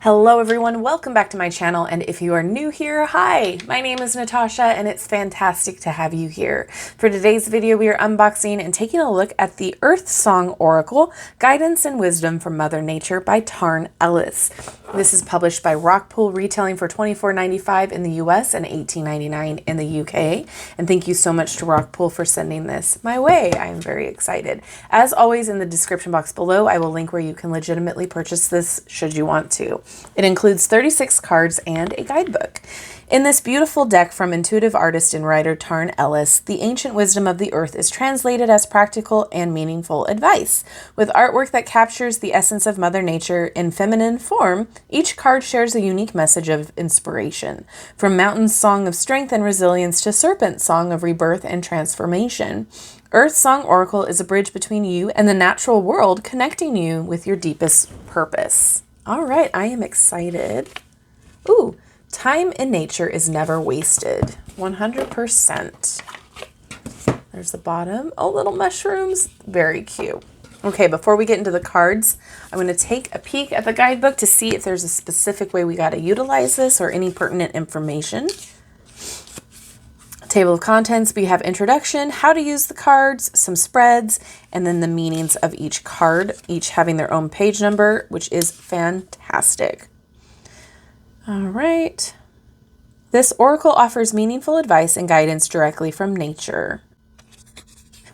Hello everyone, welcome back to my channel, and if you are new here, hi! My name is Natasha and it's fantastic to have you here. For today's video, we are unboxing and taking a look at the Earth Song Oracle, Guidance and Wisdom from Mother Nature by Tarn Ellis. This is published by RockPool, retailing for $24.95 in the US and $18.99 in the UK. And thank you so much to RockPool for sending this my way. I am very excited. As always, in the description box below, I will link where you can legitimately purchase this should you want to. It includes 36 cards and a guidebook. In this beautiful deck from intuitive artist and writer Tarn Ellis, the ancient wisdom of the earth is translated as practical and meaningful advice. With artwork that captures the essence of Mother Nature in feminine form, each card shares a unique message of inspiration. From Mountain's song of strength and resilience to Serpent's song of rebirth and transformation, Earth Song Oracle is a bridge between you and the natural world, connecting you with your deepest purpose. All right, I am excited. Ooh, time in nature is never wasted. 100%. There's the bottom. Oh, little mushrooms. Very cute. Okay, before we get into the cards, I'm going to take a peek at the guidebook to see if there's a specific way we got to utilize this or any pertinent information. Table of contents, we have introduction, how to use the cards, some spreads, and then the meanings of each card, each having their own page number, which is fantastic. All right. This oracle offers meaningful advice and guidance directly from nature.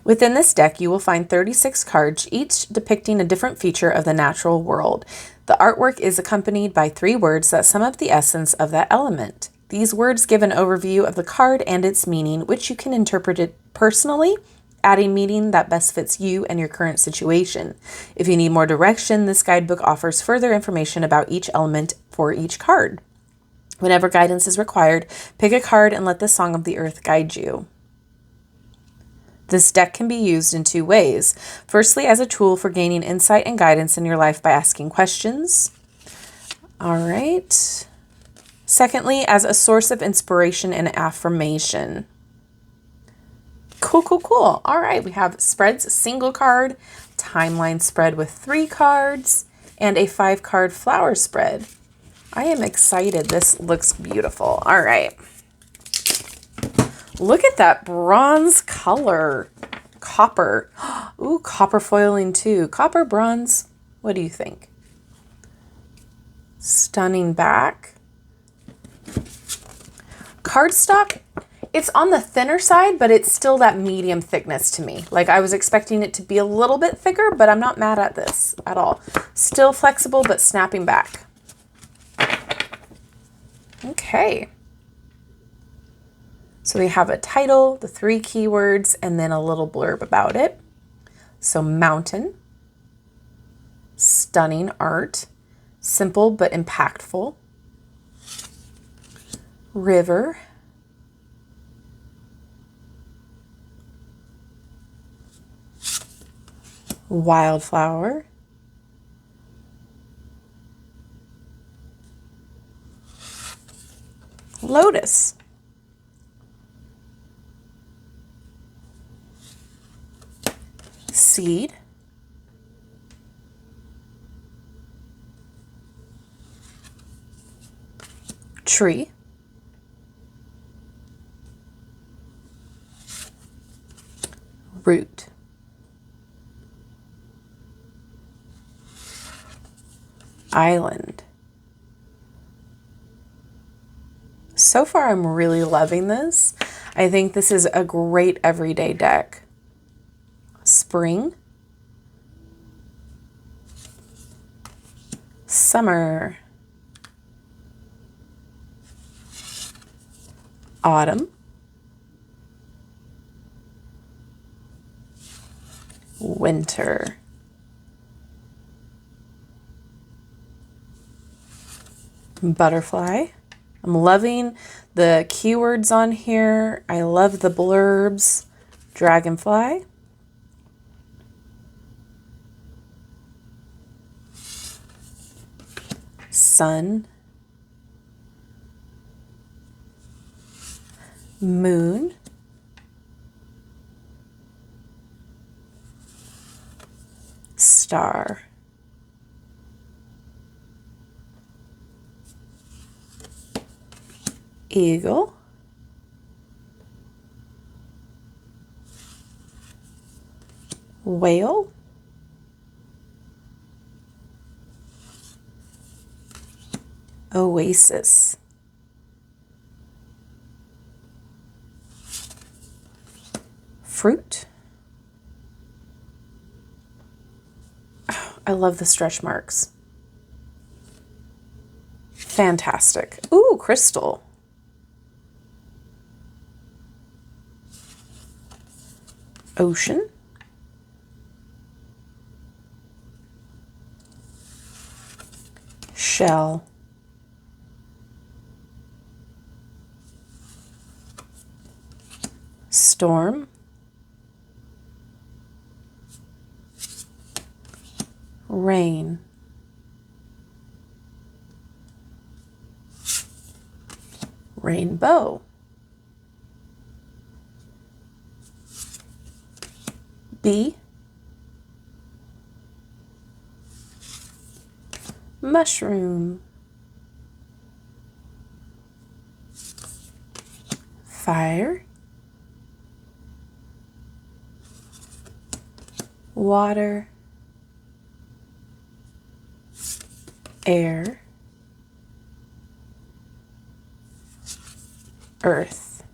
Within this deck, you will find 36 cards, each depicting a different feature of the natural world. The artwork is accompanied by 3 words that sum up the essence of that element. These words give an overview of the card and its meaning, which you can interpret it personally, adding meaning that best fits you and your current situation. If you need more direction, this guidebook offers further information about each element for each card. Whenever guidance is required, pick a card and let the Song of the Earth guide you. This deck can be used in 2 ways. Firstly, as a tool for gaining insight and guidance in your life by asking questions. All right. Secondly, as a source of inspiration and affirmation. Cool, cool, cool. All right, we have spreads, single card, timeline spread with 3 cards, and a 5-card flower spread. I am excited. This looks beautiful. All right. Look at that bronze color. Copper. Ooh, copper foiling too. Copper, bronze. What do you think? Stunning back. Cardstock, it's on the thinner side, but it's still that medium thickness to me. Like, I was expecting it to be a little bit thicker, but I'm not mad at this at all. Still flexible, but snapping back. Okay. So we have a title, the 3 keywords, and then a little blurb about it. So mountain, stunning art, simple but impactful. River, wildflower, lotus, seed, tree, root, island. So far, I'm really loving this. I think this is a great everyday deck. Spring, summer, autumn, winter, butterfly. I'm loving the keywords on here. I love the blurbs. Dragonfly, sun, moon, star, Eagle, whale, oasis, fruit. Oh, I love the stretch marks. Fantastic. Ooh, crystal. Ocean. Shell. Storm. Rain. Rainbow. Bee. Mushroom. Fire. Water. Air. Earth.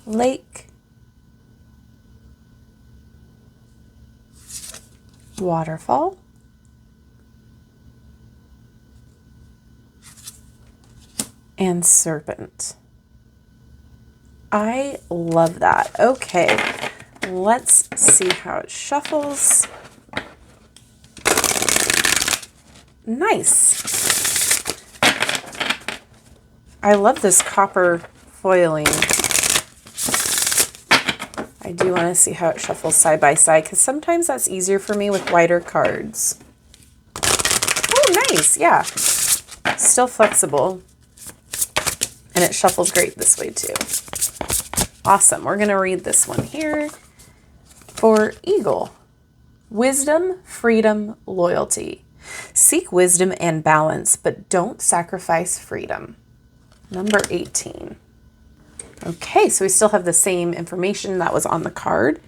Lake. Waterfall. And serpent. I love that. Okay, let's see how it shuffles. Nice. I love this copper foiling. I do want to see how it shuffles side by side because sometimes that's easier for me with wider cards. Oh, nice. Yeah. Still flexible. And it shuffles great this way too. Awesome. We're going to read this one here for Eagle. Wisdom, freedom, loyalty. Seek wisdom and balance, but don't sacrifice freedom. Number 18. Okay, so we still have the same information that was on the card.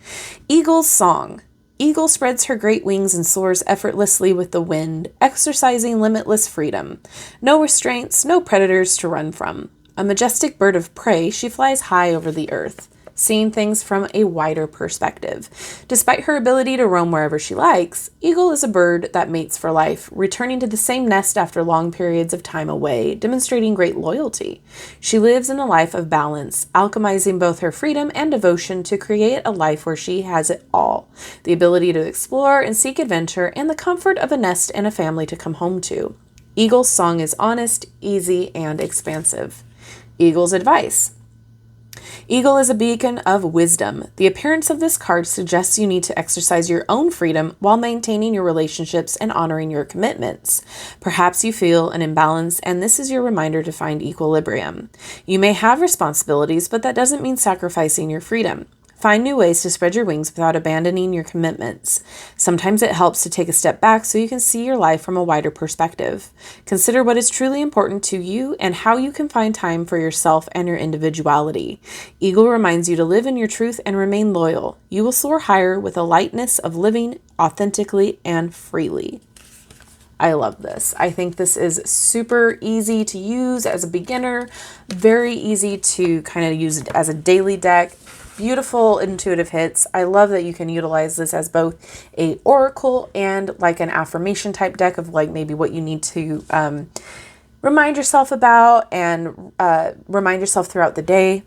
Eagle's song. Eagle spreads her great wings and soars effortlessly with the wind, exercising limitless freedom. No restraints, no predators to run from. A majestic bird of prey, she flies high over the earth, seeing things from a wider perspective. Despite her ability to roam wherever she likes, Eagle is a bird that mates for life, returning to the same nest after long periods of time away, demonstrating great loyalty. She lives in a life of balance, alchemizing both her freedom and devotion to create a life where she has it all: the ability to explore and seek adventure, and the comfort of a nest and a family to come home to. Eagle's song is honest, easy, and expansive. Eagle's advice. Eagle is a beacon of wisdom. The appearance of this card suggests you need to exercise your own freedom while maintaining your relationships and honoring your commitments. Perhaps you feel an imbalance, and this is your reminder to find equilibrium. You may have responsibilities, but that doesn't mean sacrificing your freedom. Find new ways to spread your wings without abandoning your commitments. Sometimes it helps to take a step back so you can see your life from a wider perspective. Consider what is truly important to you and how you can find time for yourself and your individuality. Eagle reminds you to live in your truth and remain loyal. You will soar higher with a lightness of living authentically and freely. I love this. I think this is super easy to use as a beginner, very easy to kind of use it as a daily deck. Beautiful intuitive hits. I love that you can utilize this as both a oracle and like an affirmation type deck of like maybe what you need to remind yourself about and remind yourself throughout the day.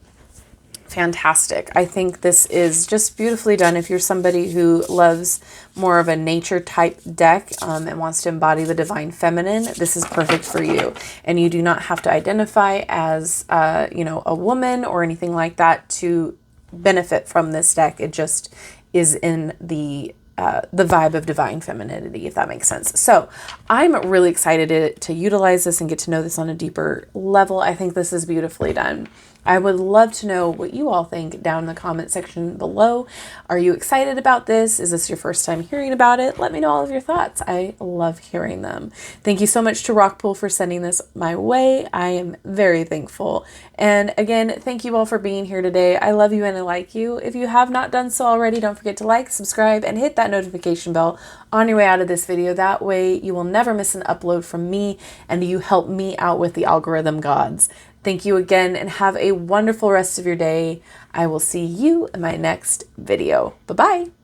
Fantastic. I think this is just beautifully done. If you're somebody who loves more of a nature type deck and wants to embody the divine feminine, this is perfect for you. And you do not have to identify as, a woman or anything like that to benefit from this deck. It just is in the vibe of divine femininity, if that makes sense. So I'm really excited to utilize this and get to know this on a deeper level. I think this is beautifully done. I would love to know what you all think down in the comment section below. Are you excited about this? Is this your first time hearing about it? Let me know all of your thoughts. I love hearing them. Thank you so much to RockPool for sending this my way. I am very thankful. And again, thank you all for being here today. I love you and I like you. If you have not done so already, don't forget to like, subscribe, and hit that notification bell on your way out of this video. That way you will never miss an upload from me and you help me out with the algorithm gods. Thank you again and have a wonderful rest of your day. I will see you in my next video. Bye-bye.